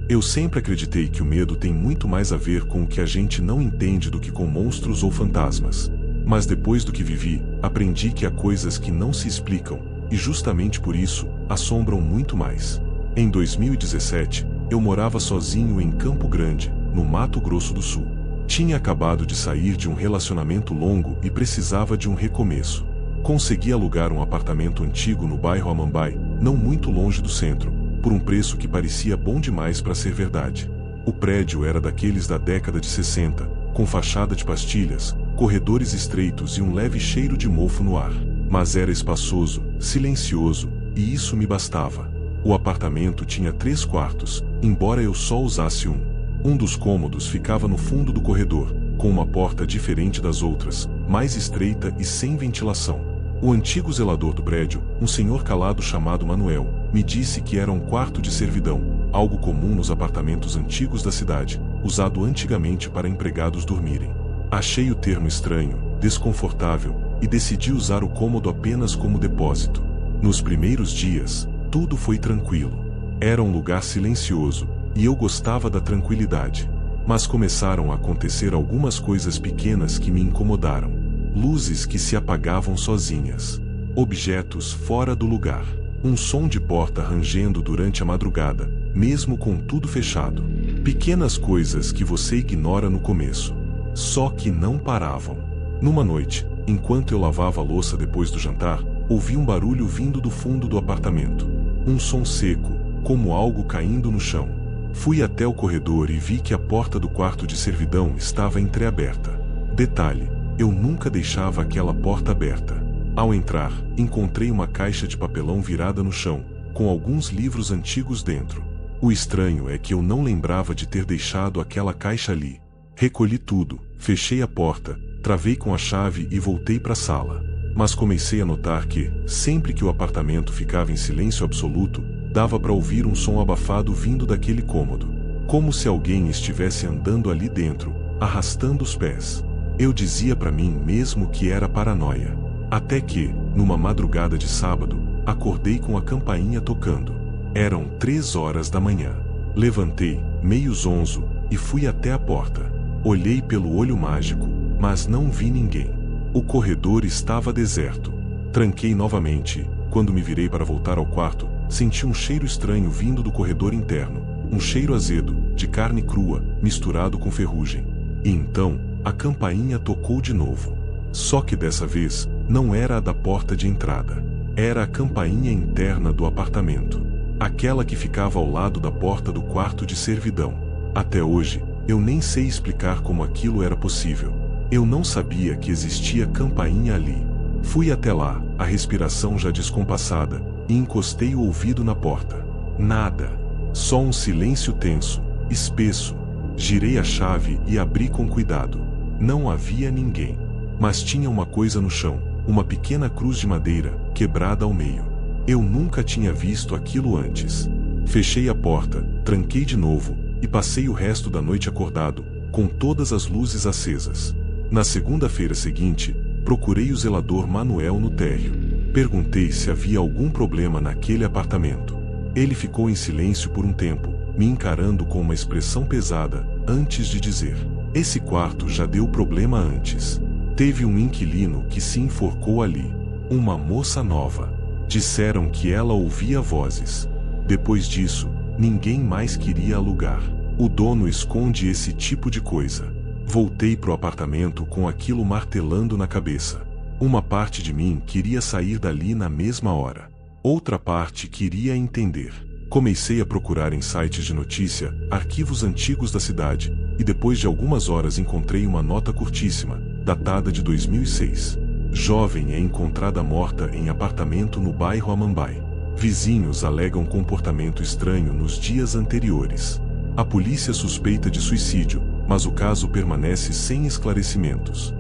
Eu sempre acreditei que o medo tem muito mais a ver com o que a gente não entende do que com monstros ou fantasmas. Mas depois do que vivi, aprendi que há coisas que não se explicam, e justamente por isso, assombram muito mais. Em 2017, eu morava sozinho em Campo Grande, no Mato Grosso do Sul. Tinha acabado de sair de um relacionamento longo e precisava de um recomeço. Consegui alugar um apartamento antigo no bairro Amambai, não muito longe do centro, por um preço que parecia bom demais para ser verdade. O prédio era daqueles da década de 60, com fachada de pastilhas, corredores estreitos e um leve cheiro de mofo no ar. Mas era espaçoso, silencioso, e isso me bastava. O apartamento tinha 3 quartos, embora eu só usasse um. Um dos cômodos ficava no fundo do corredor, com uma porta diferente das outras, mais estreita e sem ventilação. O antigo zelador do prédio, um senhor calado chamado Manuel, me disse que era um quarto de servidão, algo comum nos apartamentos antigos da cidade, usado antigamente para empregados dormirem. Achei o termo estranho, desconfortável, e decidi usar o cômodo apenas como depósito. Nos primeiros dias, tudo foi tranquilo. Era um lugar silencioso, e eu gostava da tranquilidade. Mas começaram a acontecer algumas coisas pequenas que me incomodaram. Luzes que se apagavam sozinhas. Objetos fora do lugar. Um som de porta rangendo durante a madrugada, mesmo com tudo fechado. Pequenas coisas que você ignora no começo. Só que não paravam. Numa noite, enquanto eu lavava a louça depois do jantar, ouvi um barulho vindo do fundo do apartamento. Um som seco, como algo caindo no chão. Fui até o corredor e vi que a porta do quarto de servidão estava entreaberta. Detalhe, eu nunca deixava aquela porta aberta. Ao entrar, encontrei uma caixa de papelão virada no chão, com alguns livros antigos dentro. O estranho é que eu não lembrava de ter deixado aquela caixa ali. Recolhi tudo, fechei a porta, travei com a chave e voltei para a sala. Mas comecei a notar que, sempre que o apartamento ficava em silêncio absoluto, dava para ouvir um som abafado vindo daquele cômodo. Como se alguém estivesse andando ali dentro, arrastando os pés. Eu dizia para mim mesmo que era paranoia. Até que, numa madrugada de sábado, acordei com a campainha tocando. Eram 3 horas da manhã. Levantei, meio zonzo, e fui até a porta. Olhei pelo olho mágico, mas não vi ninguém. O corredor estava deserto. Tranquei novamente. Quando me virei para voltar ao quarto, senti um cheiro estranho vindo do corredor interno. Um cheiro azedo, de carne crua, misturado com ferrugem. E então, a campainha tocou de novo. Só que dessa vez, não era a da porta de entrada. Era a campainha interna do apartamento. Aquela que ficava ao lado da porta do quarto de servidão. Até hoje, eu nem sei explicar como aquilo era possível. Eu não sabia que existia campainha ali. Fui até lá, a respiração já descompassada, e encostei o ouvido na porta. Nada. Só um silêncio tenso, espesso. Girei a chave e abri com cuidado. Não havia ninguém. Mas tinha uma coisa no chão, uma pequena cruz de madeira, quebrada ao meio. Eu nunca tinha visto aquilo antes. Fechei a porta, tranquei de novo, e passei o resto da noite acordado, com todas as luzes acesas. Na segunda-feira seguinte, procurei o zelador Manuel no térreo. Perguntei se havia algum problema naquele apartamento. Ele ficou em silêncio por um tempo, me encarando com uma expressão pesada, antes de dizer: "Esse quarto já deu problema antes. Teve um inquilino que se enforcou ali. Uma moça nova. Disseram que ela ouvia vozes. Depois disso, ninguém mais queria alugar. O dono esconde esse tipo de coisa." Voltei pro apartamento com aquilo martelando na cabeça. Uma parte de mim queria sair dali na mesma hora. Outra parte queria entender. Comecei a procurar em sites de notícia, arquivos antigos da cidade, e depois de algumas horas encontrei uma nota curtíssima, datada de 2006. Jovem é encontrada morta em apartamento no bairro Amambai. Vizinhos alegam comportamento estranho nos dias anteriores. A polícia suspeita de suicídio, mas o caso permanece sem esclarecimentos.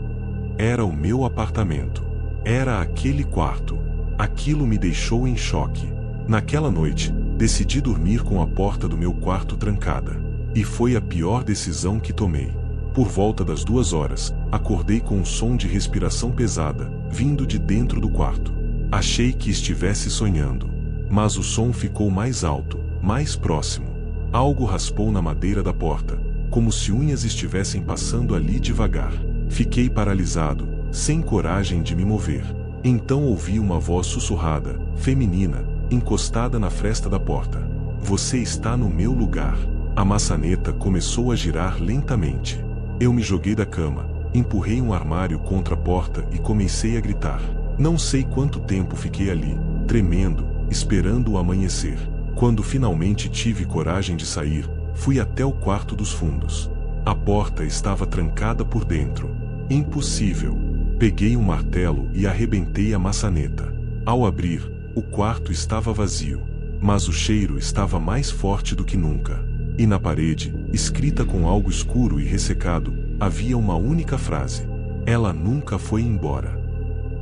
Era o meu apartamento. Era aquele quarto. Aquilo me deixou em choque. Naquela noite, decidi dormir com a porta do meu quarto trancada. E foi a pior decisão que tomei. Por volta das 2 horas, acordei com um som de respiração pesada, vindo de dentro do quarto. Achei que estivesse sonhando. Mas o som ficou mais alto, mais próximo. Algo raspou na madeira da porta, como se unhas estivessem passando ali devagar. Fiquei paralisado, sem coragem de me mover. Então ouvi uma voz sussurrada, feminina, encostada na fresta da porta. Você está no meu lugar. A maçaneta começou a girar lentamente. Eu me joguei da cama, empurrei um armário contra a porta e comecei a gritar. Não sei quanto tempo fiquei ali, tremendo, esperando o amanhecer. Quando finalmente tive coragem de sair, fui até o quarto dos fundos. A porta estava trancada por dentro. Impossível. Peguei um martelo e arrebentei a maçaneta. Ao abrir, o quarto estava vazio. Mas o cheiro estava mais forte do que nunca. E na parede, escrita com algo escuro e ressecado, havia uma única frase. Ela nunca foi embora.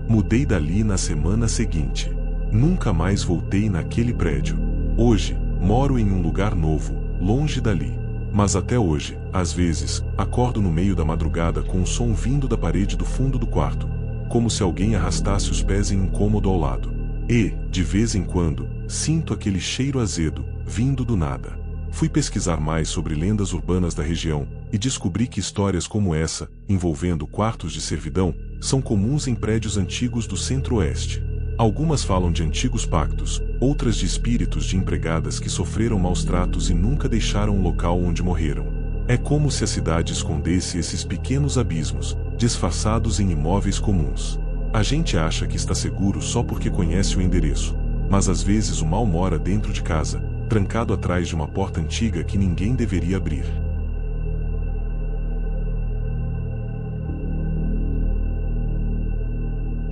Mudei dali na semana seguinte. Nunca mais voltei naquele prédio. Hoje, moro em um lugar novo, longe dali. Mas até hoje, às vezes, acordo no meio da madrugada com um som vindo da parede do fundo do quarto, como se alguém arrastasse os pés em um cômodo ao lado. E, de vez em quando, sinto aquele cheiro azedo, vindo do nada. Fui pesquisar mais sobre lendas urbanas da região, e descobri que histórias como essa, envolvendo quartos de servidão, são comuns em prédios antigos do Centro-Oeste. Algumas falam de antigos pactos, outras de espíritos de empregadas que sofreram maus tratos e nunca deixaram o local onde morreram. É como se a cidade escondesse esses pequenos abismos, disfarçados em imóveis comuns. A gente acha que está seguro só porque conhece o endereço, mas às vezes o mal mora dentro de casa, trancado atrás de uma porta antiga que ninguém deveria abrir.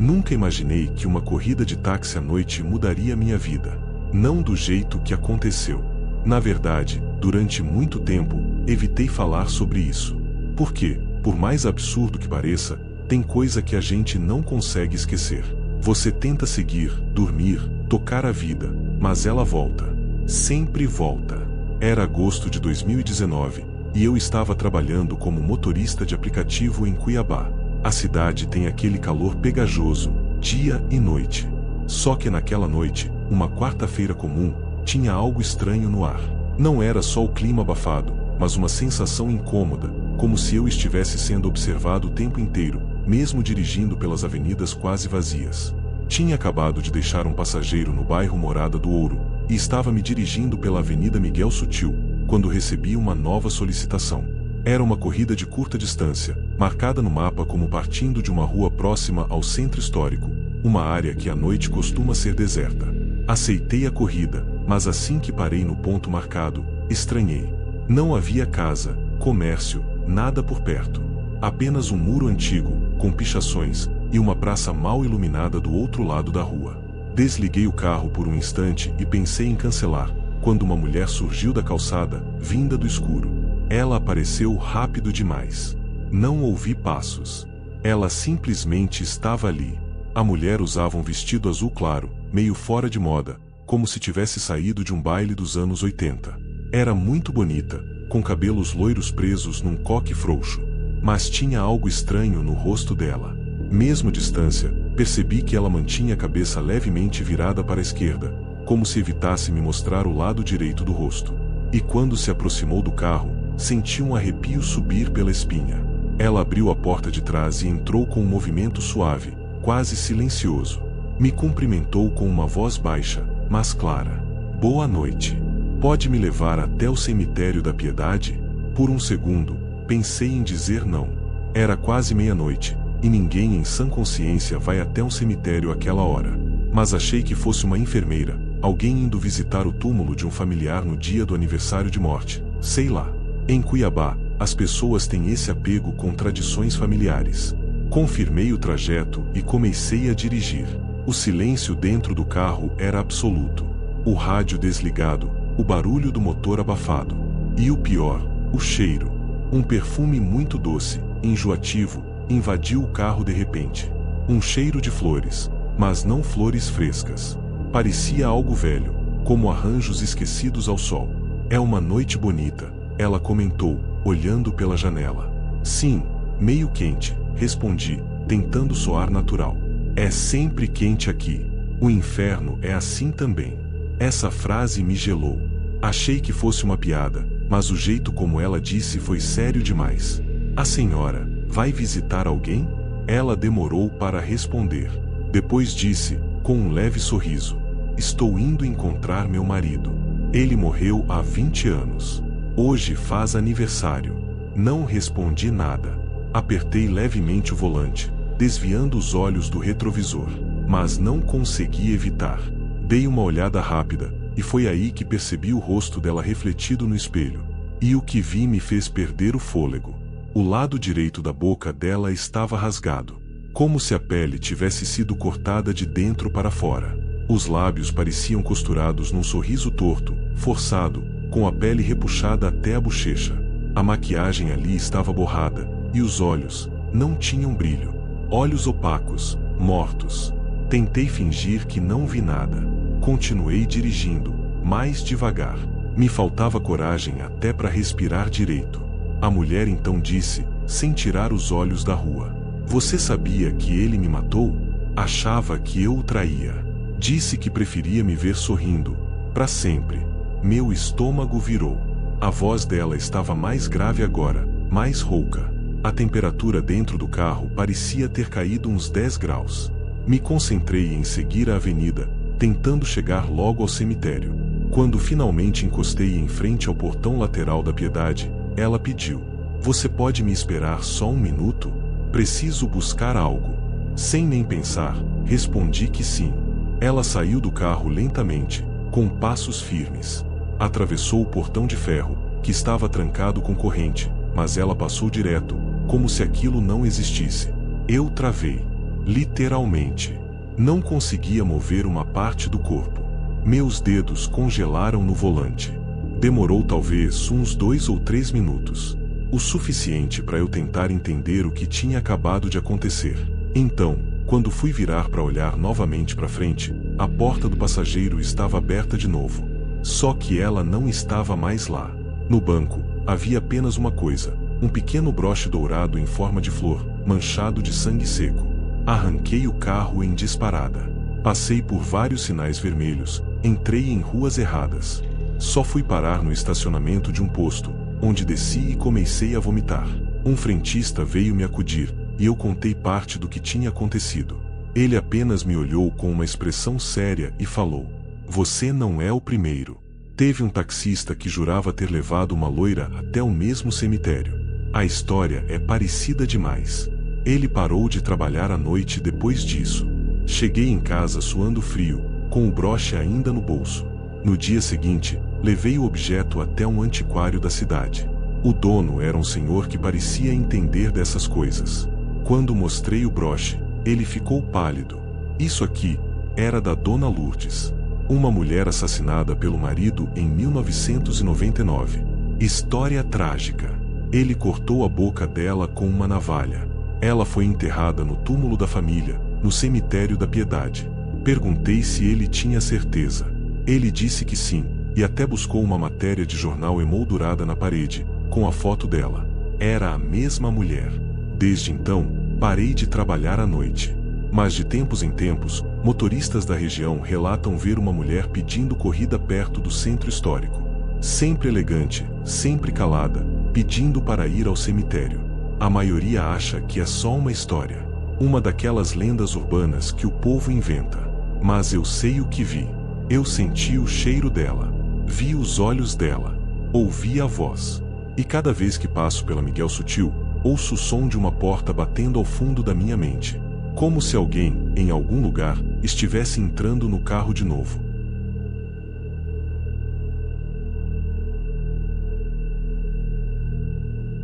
Nunca imaginei que uma corrida de táxi à noite mudaria minha vida. Não do jeito que aconteceu. Na verdade, durante muito tempo, evitei falar sobre isso. Porque, por mais absurdo que pareça, tem coisa que a gente não consegue esquecer. Você tenta seguir, dormir, tocar a vida, mas ela volta. Sempre volta. Era agosto de 2019, e eu estava trabalhando como motorista de aplicativo em Cuiabá. A cidade tem aquele calor pegajoso, dia e noite. Só que naquela noite, uma quarta-feira comum, tinha algo estranho no ar. Não era só o clima abafado, mas uma sensação incômoda, como se eu estivesse sendo observado o tempo inteiro, mesmo dirigindo pelas avenidas quase vazias. Tinha acabado de deixar um passageiro no bairro Morada do Ouro, e estava me dirigindo pela Avenida Miguel Sutil, quando recebi uma nova solicitação. Era uma corrida de curta distância, marcada no mapa como partindo de uma rua próxima ao centro histórico, uma área que à noite costuma ser deserta. Aceitei a corrida, mas assim que parei no ponto marcado, estranhei. Não havia casa, comércio, nada por perto. Apenas um muro antigo, com pichações, e uma praça mal iluminada do outro lado da rua. Desliguei o carro por um instante e pensei em cancelar, quando uma mulher surgiu da calçada, vinda do escuro. Ela apareceu rápido demais. Não ouvi passos. Ela simplesmente estava ali. A mulher usava um vestido azul claro, meio fora de moda, como se tivesse saído de um baile dos anos 80. Era muito bonita, com cabelos loiros presos num coque frouxo. Mas tinha algo estranho no rosto dela. Mesmo à distância, percebi que ela mantinha a cabeça levemente virada para a esquerda, como se evitasse me mostrar o lado direito do rosto. E quando se aproximou do carro, senti um arrepio subir pela espinha. Ela abriu a porta de trás e entrou com um movimento suave, quase silencioso. Me cumprimentou com uma voz baixa, mas clara. Boa noite. Pode me levar até o cemitério da Piedade? Por um segundo, pensei em dizer não. Era quase meia-noite, e ninguém em sã consciência vai até um cemitério àquela hora. Mas achei que fosse uma enfermeira, alguém indo visitar o túmulo de um familiar no dia do aniversário de morte, sei lá. Em Cuiabá, as pessoas têm esse apego com tradições familiares. Confirmei o trajeto e comecei a dirigir. O silêncio dentro do carro era absoluto. O rádio desligado, o barulho do motor abafado. E o pior, o cheiro. Um perfume muito doce, enjoativo, invadiu o carro de repente. Um cheiro de flores, mas não flores frescas. Parecia algo velho, como arranjos esquecidos ao sol. É uma noite bonita, ela comentou, olhando pela janela. Sim, meio quente, respondi, tentando soar natural. É sempre quente aqui. O inferno é assim também. Essa frase me gelou. Achei que fosse uma piada, mas o jeito como ela disse foi sério demais. A senhora vai visitar alguém? Ela demorou para responder. Depois disse, com um leve sorriso: estou indo encontrar meu marido. Ele morreu há 20 anos. Hoje faz aniversário. Não respondi nada. Apertei levemente o volante, desviando os olhos do retrovisor, mas não consegui evitar. Dei uma olhada rápida, e foi aí que percebi o rosto dela refletido no espelho. E o que vi me fez perder o fôlego. O lado direito da boca dela estava rasgado, como se a pele tivesse sido cortada de dentro para fora. Os lábios pareciam costurados num sorriso torto, forçado, com a pele repuxada até a bochecha. A maquiagem ali estava borrada, e os olhos não tinham brilho. Olhos opacos, mortos. Tentei fingir que não vi nada. Continuei dirigindo, mais devagar. Me faltava coragem até para respirar direito. A mulher então disse, sem tirar os olhos da rua: você sabia que ele me matou? Achava que eu o traía. Disse que preferia me ver sorrindo, para sempre. Meu estômago virou. A voz dela estava mais grave agora, mais rouca. A temperatura dentro do carro parecia ter caído uns 10 graus. Me concentrei em seguir a avenida, tentando chegar logo ao cemitério. Quando finalmente encostei em frente ao portão lateral da Piedade, ela pediu: você pode me esperar só um minuto? Preciso buscar algo. Sem nem pensar, respondi que sim. Ela saiu do carro lentamente, com passos firmes. Atravessou o portão de ferro, que estava trancado com corrente, mas ela passou direto, como se aquilo não existisse. Eu travei. Literalmente. Não conseguia mover uma parte do corpo. Meus dedos congelaram no volante. Demorou talvez uns 2 ou 3 minutos. O suficiente para eu tentar entender o que tinha acabado de acontecer. Então, quando fui virar para olhar novamente para frente, a porta do passageiro estava aberta de novo. Só que ela não estava mais lá. No banco, havia apenas uma coisa: um pequeno broche dourado em forma de flor, manchado de sangue seco. Arranquei o carro em disparada. Passei por vários sinais vermelhos, entrei em ruas erradas. Só fui parar no estacionamento de um posto, onde desci e comecei a vomitar. Um frentista veio me acudir, e eu contei parte do que tinha acontecido. Ele apenas me olhou com uma expressão séria e falou: você não é o primeiro. Teve um taxista que jurava ter levado uma loira até o mesmo cemitério. A história é parecida demais. Ele parou de trabalhar à noite depois disso. Cheguei em casa suando frio, com o broche ainda no bolso. No dia seguinte, levei o objeto até um antiquário da cidade. O dono era um senhor que parecia entender dessas coisas. Quando mostrei o broche, ele ficou pálido. Isso aqui era da Dona Lourdes, uma mulher assassinada pelo marido em 1999. História trágica. Ele cortou a boca dela com uma navalha. Ela foi enterrada no túmulo da família, no cemitério da Piedade. Perguntei se ele tinha certeza. Ele disse que sim, e até buscou uma matéria de jornal emoldurada na parede, com a foto dela. Era a mesma mulher. Desde então, parei de trabalhar à noite. Mas de tempos em tempos, motoristas da região relatam ver uma mulher pedindo corrida perto do centro histórico. Sempre elegante, sempre calada, pedindo para ir ao cemitério. A maioria acha que é só uma história, uma daquelas lendas urbanas que o povo inventa. Mas eu sei o que vi. Eu senti o cheiro dela, vi os olhos dela, ouvi a voz. E cada vez que passo pela Miguel Sutil, ouço o som de uma porta batendo ao fundo da minha mente, como se alguém, em algum lugar, estivesse entrando no carro de novo.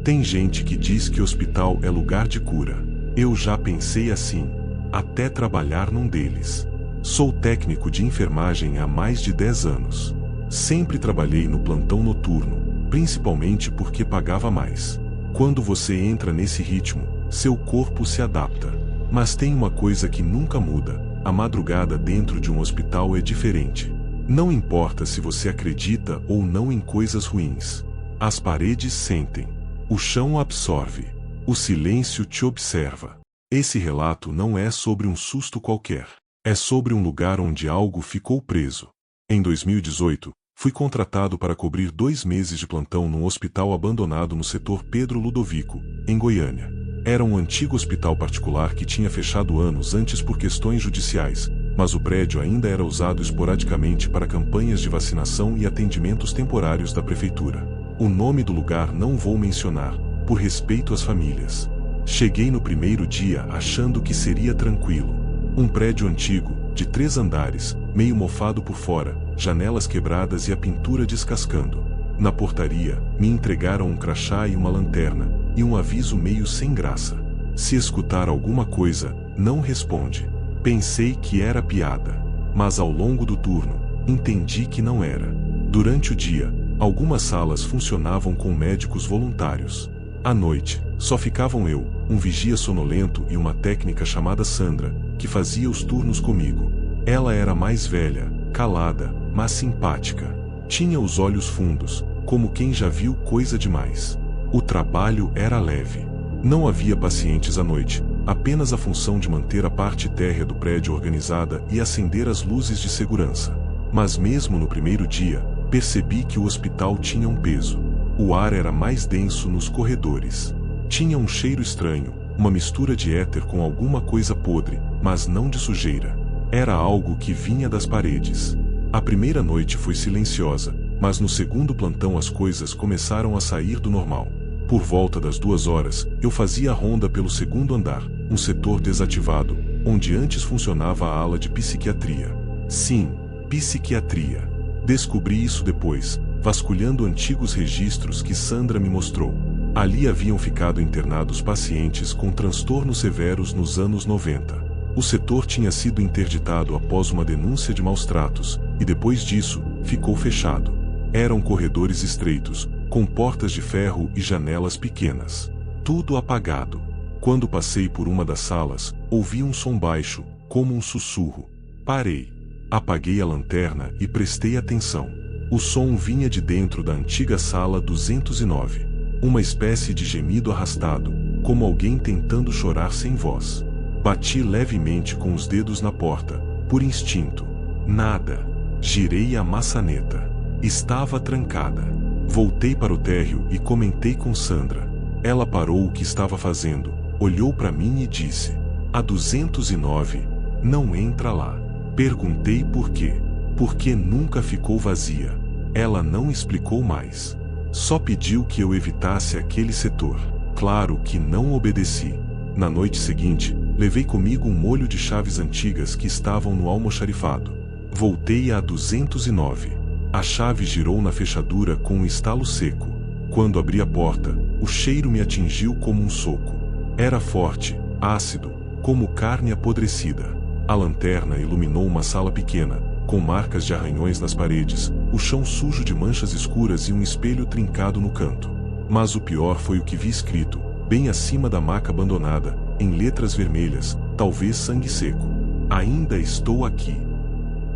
Tem gente que diz que hospital é lugar de cura. Eu já pensei assim, até trabalhar num deles. Sou técnico de enfermagem há mais de 10 anos. Sempre trabalhei no plantão noturno, principalmente porque pagava mais. Quando você entra nesse ritmo, seu corpo se adapta. Mas tem uma coisa que nunca muda: a madrugada dentro de um hospital é diferente. Não importa se você acredita ou não em coisas ruins. As paredes sentem. O chão absorve. O silêncio te observa. Esse relato não é sobre um susto qualquer. É sobre um lugar onde algo ficou preso. Em 2018, Fui contratado para cobrir 2 meses de plantão num hospital abandonado no setor Pedro Ludovico, em Goiânia. Era um antigo hospital particular que tinha fechado anos antes por questões judiciais, mas o prédio ainda era usado esporadicamente para campanhas de vacinação e atendimentos temporários da prefeitura. O nome do lugar não vou mencionar, por respeito às famílias. Cheguei no primeiro dia achando que seria tranquilo. Um prédio antigo, de 3 andares, meio mofado por fora, janelas quebradas e a pintura descascando. Na portaria, me entregaram um crachá e uma lanterna, e um aviso meio sem graça. Se escutar alguma coisa, não responde. Pensei que era piada, mas ao longo do turno, entendi que não era. Durante o dia, algumas salas funcionavam com médicos voluntários. À noite, só ficavam eu, um vigia sonolento e uma técnica chamada Sandra, que fazia os turnos comigo. Ela era mais velha, calada, mas simpática. Tinha os olhos fundos, como quem já viu coisa demais. O trabalho era leve. Não havia pacientes à noite, apenas a função de manter a parte térrea do prédio organizada e acender as luzes de segurança. Mas mesmo no primeiro dia, percebi que o hospital tinha um peso. O ar era mais denso nos corredores. Tinha um cheiro estranho, uma mistura de éter com alguma coisa podre, mas não de sujeira. Era algo que vinha das paredes. A primeira noite foi silenciosa, mas no segundo plantão as coisas começaram a sair do normal. Por volta das 2 horas, eu fazia a ronda pelo segundo andar, um setor desativado, onde antes funcionava a ala de psiquiatria. Sim, psiquiatria. Descobri isso depois, vasculhando antigos registros que Sandra me mostrou. Ali haviam ficado internados pacientes com transtornos severos nos anos 90. O setor tinha sido interditado após uma denúncia de maus-tratos, e depois disso, ficou fechado. Eram corredores estreitos, com portas de ferro e janelas pequenas. Tudo apagado. Quando passei por uma das salas, ouvi um som baixo, como um sussurro. Parei. Apaguei a lanterna e prestei atenção. O som vinha de dentro da antiga sala 209. Uma espécie de gemido arrastado, como alguém tentando chorar sem voz. Bati levemente com os dedos na porta, por instinto. Nada. Girei a maçaneta. Estava trancada. Voltei para o térreo e comentei com Sandra. Ela parou o que estava fazendo, olhou para mim e disse: "A 209, não entra lá." Perguntei por quê. Porque nunca ficou vazia. Ela não explicou mais. Só pediu que eu evitasse aquele setor. Claro que não obedeci. Na noite seguinte, levei comigo um molho de chaves antigas que estavam no almoxarifado. Voltei à 209. A chave girou na fechadura com um estalo seco. Quando abri a porta, o cheiro me atingiu como um soco. Era forte, ácido, como carne apodrecida. A lanterna iluminou uma sala pequena, com marcas de arranhões nas paredes, o chão sujo de manchas escuras e um espelho trincado no canto. Mas o pior foi o que vi escrito, bem acima da maca abandonada, em letras vermelhas, talvez sangue seco: "Ainda estou aqui."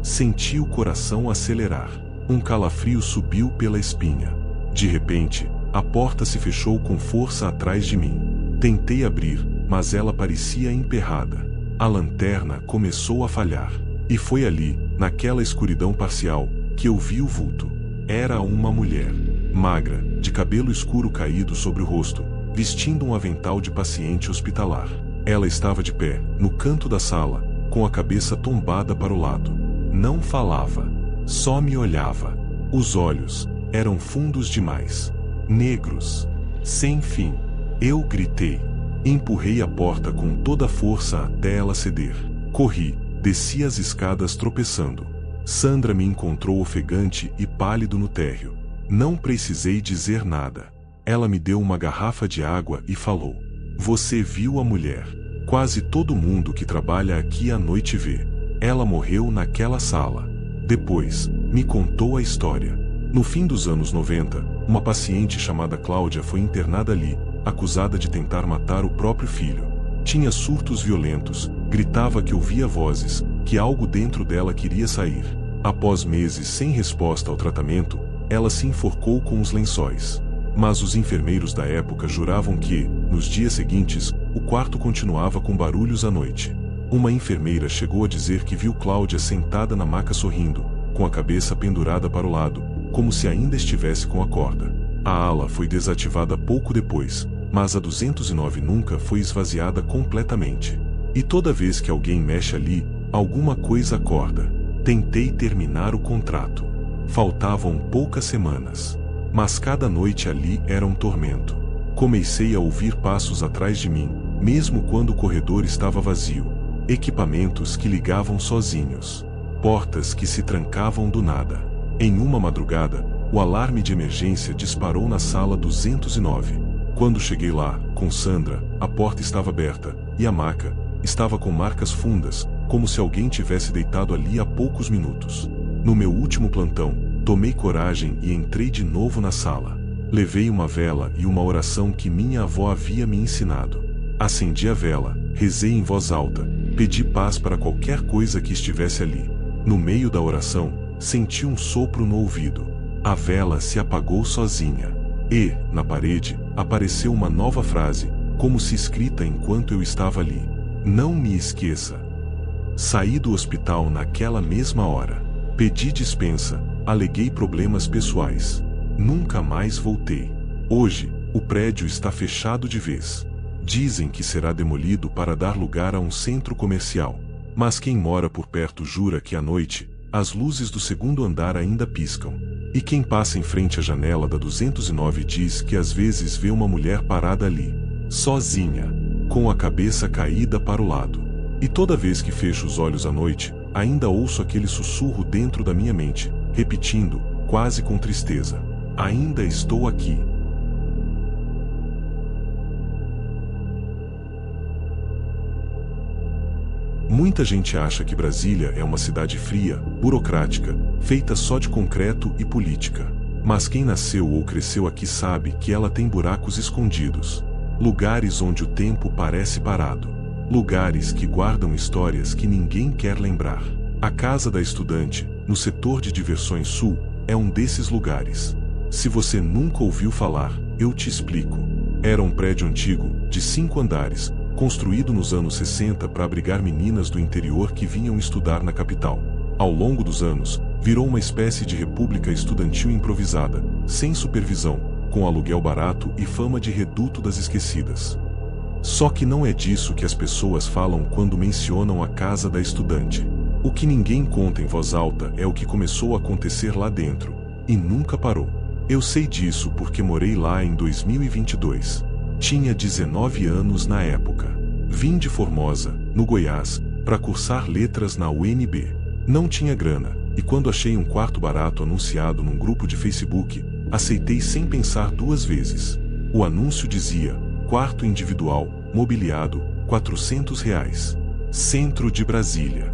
Senti o coração acelerar. Um calafrio subiu pela espinha. De repente, a porta se fechou com força atrás de mim. Tentei abrir, mas ela parecia emperrada. A lanterna começou a falhar. E foi ali, naquela escuridão parcial, que eu vi o vulto. Era uma mulher. Magra, de cabelo escuro caído sobre o rosto, vestindo um avental de paciente hospitalar. Ela estava de pé, no canto da sala, com a cabeça tombada para o lado. Não falava. Só me olhava. Os olhos eram fundos demais. Negros. Sem fim. Eu gritei. Empurrei a porta com toda a força até ela ceder. Corri, desci as escadas tropeçando. Sandra me encontrou ofegante e pálido no térreo. Não precisei dizer nada. Ela me deu uma garrafa de água e falou: "Você viu a mulher. Quase todo mundo que trabalha aqui à noite vê. Ela morreu naquela sala." Depois, me contou a história. No fim dos anos 90, uma paciente chamada Cláudia foi internada ali, acusada de tentar matar o próprio filho. Tinha surtos violentos, gritava que ouvia vozes, que algo dentro dela queria sair. Após meses sem resposta ao tratamento, ela se enforcou com os lençóis. Mas os enfermeiros da época juravam que, nos dias seguintes, o quarto continuava com barulhos à noite. Uma enfermeira chegou a dizer que viu Cláudia sentada na maca sorrindo, com a cabeça pendurada para o lado, como se ainda estivesse com a corda. A ala foi desativada pouco depois, mas a 209 nunca foi esvaziada completamente. E toda vez que alguém mexe ali, alguma coisa acorda. Tentei terminar o contrato. Faltavam poucas semanas. Mas cada noite ali era um tormento. Comecei a ouvir passos atrás de mim, mesmo quando o corredor estava vazio. Equipamentos que ligavam sozinhos. Portas que se trancavam do nada. Em uma madrugada, o alarme de emergência disparou na sala 209. Quando cheguei lá, com Sandra, a porta estava aberta, e a maca estava com marcas fundas, como se alguém tivesse deitado ali há poucos minutos. No meu último plantão, tomei coragem e entrei de novo na sala. Levei uma vela e uma oração que minha avó havia me ensinado. Acendi a vela, rezei em voz alta, pedi paz para qualquer coisa que estivesse ali. No meio da oração, senti um sopro no ouvido. A vela se apagou sozinha. E, na parede, apareceu uma nova frase, como se escrita enquanto eu estava ali. Não me esqueça. Saí do hospital naquela mesma hora. Pedi dispensa, aleguei problemas pessoais. Nunca mais voltei. Hoje, o prédio está fechado de vez. Dizem que será demolido para dar lugar a um centro comercial. Mas quem mora por perto jura que à noite, as luzes do segundo andar ainda piscam. E quem passa em frente à janela da 209 diz que às vezes vê uma mulher parada ali, sozinha, com a cabeça caída para o lado. E toda vez que fecho os olhos à noite, ainda ouço aquele sussurro dentro da minha mente, repetindo, quase com tristeza: ainda estou aqui. Muita gente acha que Brasília é uma cidade fria, burocrática, feita só de concreto e política. Mas quem nasceu ou cresceu aqui sabe que ela tem buracos escondidos. Lugares onde o tempo parece parado. Lugares que guardam histórias que ninguém quer lembrar. A Casa da Estudante, no setor de diversões sul, é um desses lugares. Se você nunca ouviu falar, eu te explico. Era um prédio antigo, de 5 andares, construído nos anos 60 para abrigar meninas do interior que vinham estudar na capital. Ao longo dos anos, virou uma espécie de república estudantil improvisada, sem supervisão, com aluguel barato e fama de reduto das esquecidas. Só que não é disso que as pessoas falam quando mencionam a Casa da Estudante. O que ninguém conta em voz alta é o que começou a acontecer lá dentro, e nunca parou. Eu sei disso porque morei lá em 2022. Tinha 19 anos na época. Vim de Formosa, no Goiás, para cursar letras na UNB. Não tinha grana, e quando achei um quarto barato anunciado num grupo de Facebook, aceitei sem pensar 2 vezes. O anúncio dizia: quarto individual, mobiliado, R$ 400. Centro de Brasília.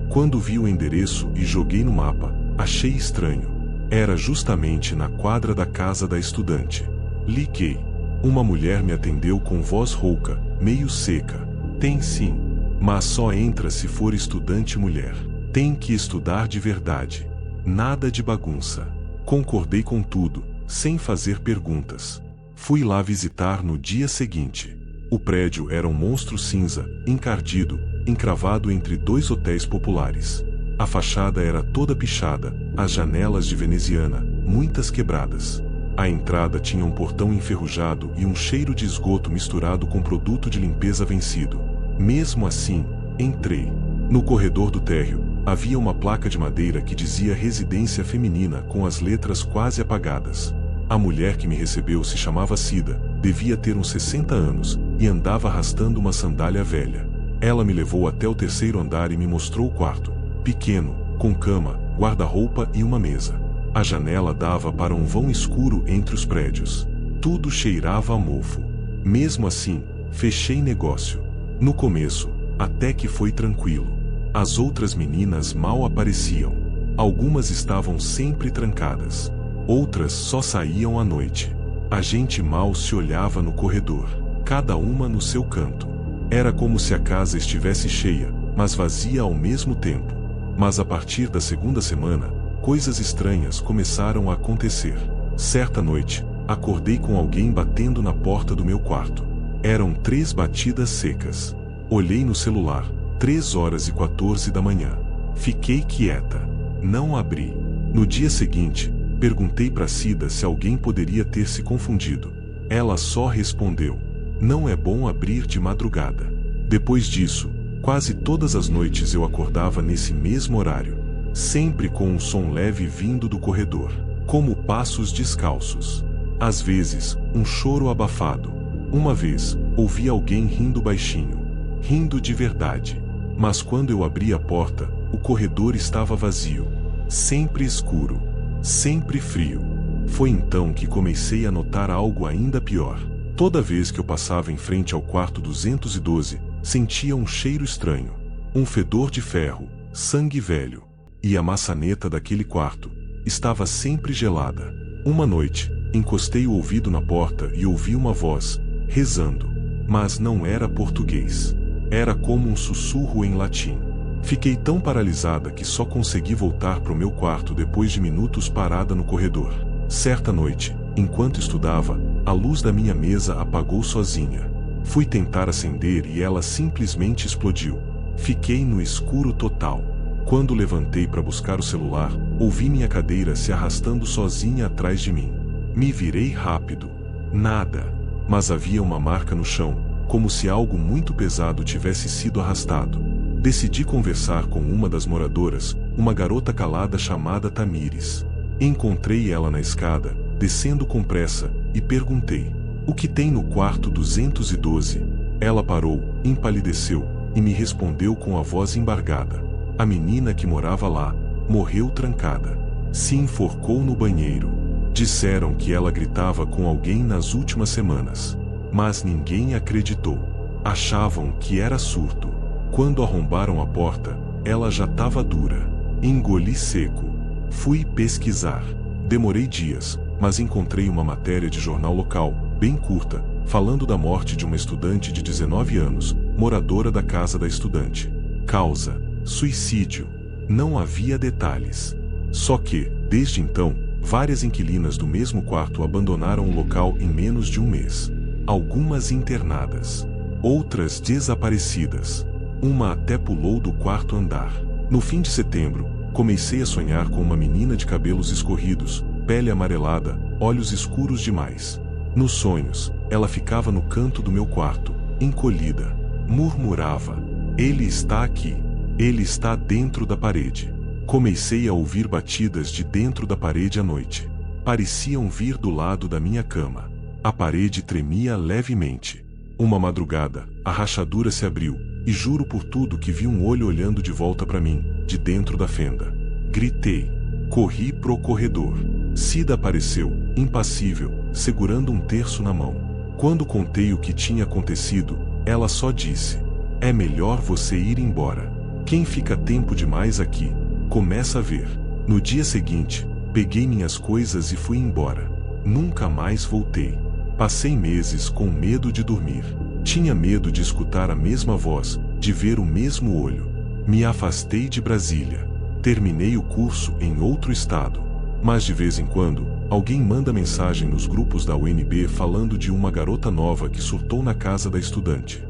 Quando vi o endereço e joguei no mapa, achei estranho. Era justamente na quadra da Casa da Estudante. Liguei. Uma mulher me atendeu com voz rouca, meio seca. Tem sim, mas só entra se for estudante mulher. Tem que estudar de verdade. Nada de bagunça. Concordei com tudo, sem fazer perguntas. Fui lá visitar no dia seguinte. O prédio era um monstro cinza, encardido, encravado entre 2 hotéis populares. A fachada era toda pichada, as janelas de veneziana, muitas quebradas. A entrada tinha um portão enferrujado e um cheiro de esgoto misturado com produto de limpeza vencido. Mesmo assim, entrei. No corredor do térreo, havia uma placa de madeira que dizia residência feminina com as letras quase apagadas. A mulher que me recebeu se chamava Cida, devia ter uns 60 anos, e andava arrastando uma sandália velha. Ela me levou até o 3º andar e me mostrou o quarto. Pequeno, com cama, guarda-roupa e uma mesa. A janela dava para um vão escuro entre os prédios. Tudo cheirava a mofo. Mesmo assim, fechei negócio. No começo, até que foi tranquilo. As outras meninas mal apareciam. Algumas estavam sempre trancadas. Outras só saíam à noite. A gente mal se olhava no corredor, cada uma no seu canto. Era como se a casa estivesse cheia, mas vazia ao mesmo tempo. Mas a partir da 2ª semana, coisas estranhas começaram a acontecer. Certa noite, acordei com alguém batendo na porta do meu quarto. Eram 3 batidas secas. Olhei no celular, 3h14 da manhã. Fiquei quieta. Não abri. No dia seguinte, Perguntei para Cida se alguém poderia ter se confundido. Ela só respondeu: não é bom abrir de madrugada. Depois disso, quase todas as noites eu acordava nesse mesmo horário, sempre com um som leve vindo do corredor, como passos descalços. Às vezes, um choro abafado. Uma vez, ouvi alguém rindo baixinho, rindo de verdade. Mas quando eu abri a porta, o corredor estava vazio, sempre escuro, sempre frio. Foi então que comecei a notar algo ainda pior. Toda vez que eu passava em frente ao quarto 212, sentia um cheiro estranho, um fedor de ferro, sangue velho, e a maçaneta daquele quarto estava sempre gelada. Uma noite, encostei o ouvido na porta e ouvi uma voz, rezando, mas não era português. Era como um sussurro em latim. Fiquei tão paralisada que só consegui voltar para o meu quarto depois de minutos parada no corredor. Certa noite, enquanto estudava, a luz da minha mesa apagou sozinha. Fui tentar acender e ela simplesmente explodiu. Fiquei no escuro total. Quando levantei para buscar o celular, ouvi minha cadeira se arrastando sozinha atrás de mim. Me virei rápido. Nada. Mas havia uma marca no chão, como se algo muito pesado tivesse sido arrastado. Decidi conversar com uma das moradoras, uma garota calada chamada Tamires. Encontrei ela na escada, descendo com pressa, e perguntei: o que tem no quarto 212? Ela parou, empalideceu, e me respondeu com a voz embargada: a menina que morava lá morreu trancada. Se enforcou no banheiro. Disseram que ela gritava com alguém nas últimas semanas. Mas ninguém acreditou. Achavam que era surto. Quando arrombaram a porta, ela já estava dura. Engoli seco. Fui pesquisar. Demorei dias, mas encontrei uma matéria de jornal local, bem curta, falando da morte de uma estudante de 19 anos, moradora da casa da estudante. Causa: suicídio. Não havia detalhes. Só que, desde então, várias inquilinas do mesmo quarto abandonaram o local em menos de um mês. Algumas internadas. Outras desaparecidas. Uma até pulou do quarto andar. No fim de setembro, comecei a sonhar com uma menina de cabelos escorridos, pele amarelada, olhos escuros demais. Nos sonhos, ela ficava no canto do meu quarto, encolhida. Murmurava: ele está aqui. Ele está dentro da parede. Comecei a ouvir batidas de dentro da parede à noite. Pareciam vir do lado da minha cama. A parede tremia levemente. Uma madrugada, a rachadura se abriu, e juro por tudo que vi um olho olhando de volta para mim, de dentro da fenda. Gritei. Corri pro corredor. Cida apareceu, impassível, segurando um terço na mão. Quando contei o que tinha acontecido, ela só disse: é melhor você ir embora. Quem fica tempo demais aqui, começa a ver. No dia seguinte, peguei minhas coisas e fui embora. Nunca mais voltei. Passei meses com medo de dormir. Tinha medo de escutar a mesma voz, de ver o mesmo olho. Me afastei de Brasília. Terminei o curso em outro estado. Mas de vez em quando, alguém manda mensagem nos grupos da UNB falando de uma garota nova que surtou na casa da estudante.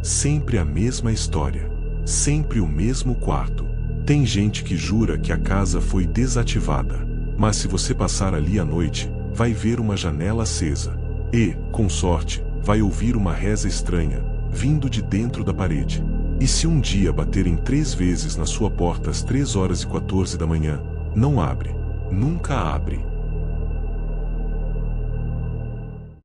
Sempre a mesma história. Sempre o mesmo quarto. Tem gente que jura que a casa foi desativada. Mas se você passar ali à noite, vai ver uma janela acesa. E, com sorte, vai ouvir uma reza estranha, vindo de dentro da parede. E se um dia baterem 3 vezes na sua porta às 3h14 da manhã, não abre. Nunca abre.